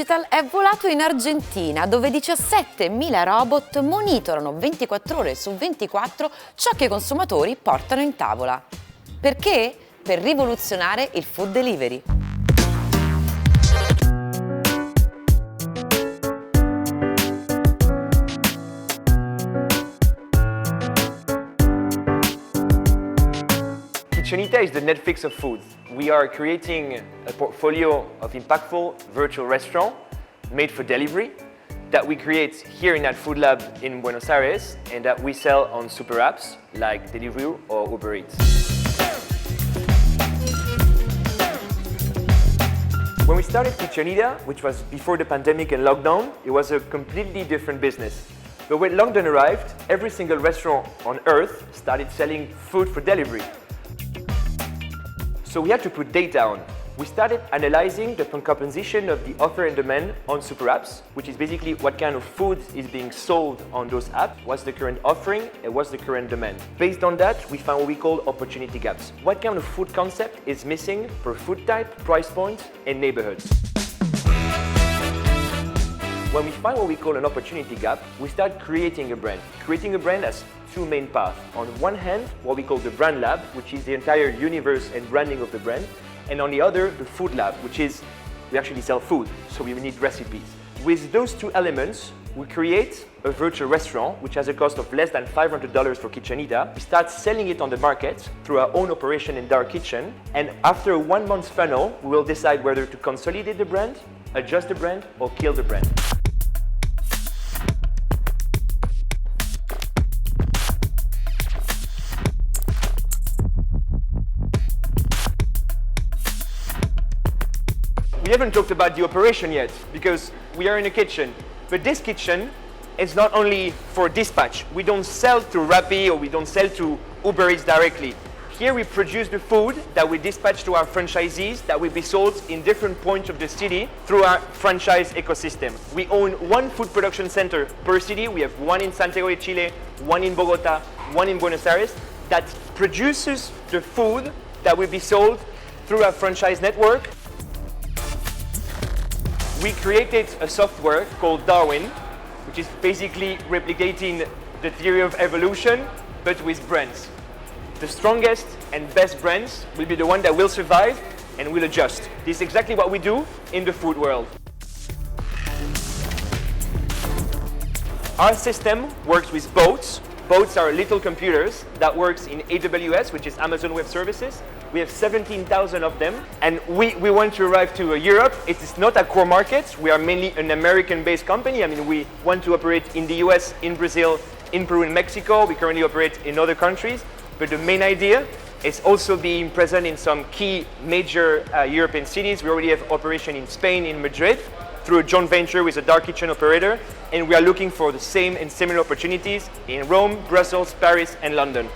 Digital è volato in Argentina, dove 17.000 robot monitorano 24 ore su 24 ciò che i consumatori portano in tavola. Perché? Per rivoluzionare il food delivery. Kitchenita is the Netflix of food. We are creating a portfolio of impactful virtual restaurants made for delivery that we create here in our food lab in Buenos Aires and that we sell on super apps like Deliveroo or Uber Eats. When we started Kitchenita, which was before the pandemic and lockdown, it was a completely different business. But when lockdown arrived, every single restaurant on earth started selling food for delivery. So we had to put data on. We started analyzing the composition of the offer and demand on super apps, which is basically what kind of food is being sold on those apps, what's the current offering, and what's the current demand. Based on that, we found what we call opportunity gaps. What kind of food concept is missing per food type, price point, and neighborhoods? When we find what we call an opportunity gap, we start creating a brand. Creating a brand has two main paths. On one hand, what we call the brand lab, which is the entire universe and branding of the brand. And on the other, the food lab, which is we actually sell food, so we need recipes. With those two elements, we create a virtual restaurant, which has a cost of less than $500 for Kitchenita. We start selling it on the market through our own operation in dark kitchen. And after a 1 month funnel, we will decide whether to consolidate the brand, adjust the brand, or kill the brand. We haven't talked about the operation yet because we are in a kitchen. But this kitchen is not only for dispatch. We don't sell to RaiPlay or we don't sell to Uber Eats directly. Here we produce the food that we dispatch to our franchisees that will be sold in different points of the city through our franchise ecosystem. We own one food production center per city. We have one in Santiago de Chile, one in Bogota, one in Buenos Aires that produces the food that will be sold through our franchise network. We created a software called Darwin, which is basically replicating the theory of evolution, but with brands. The strongest and best brands will be the one that will survive and will adjust. This is exactly what we do in the food world. Our system works with boats. Boats are little computers that works in AWS, which is Amazon Web Services. We have 17,000 of them, and we want to arrive to Europe. It is not a core market. We are mainly an American-based company. I mean, we want to operate in the US, in Brazil, in Peru, and Mexico. We currently operate in other countries, but the main idea is also being present in some key major European cities. We already have operation in Spain, in Madrid, through a joint venture with a dark kitchen operator, and we are looking for the same and similar opportunities in Rome, Brussels, Paris, and London.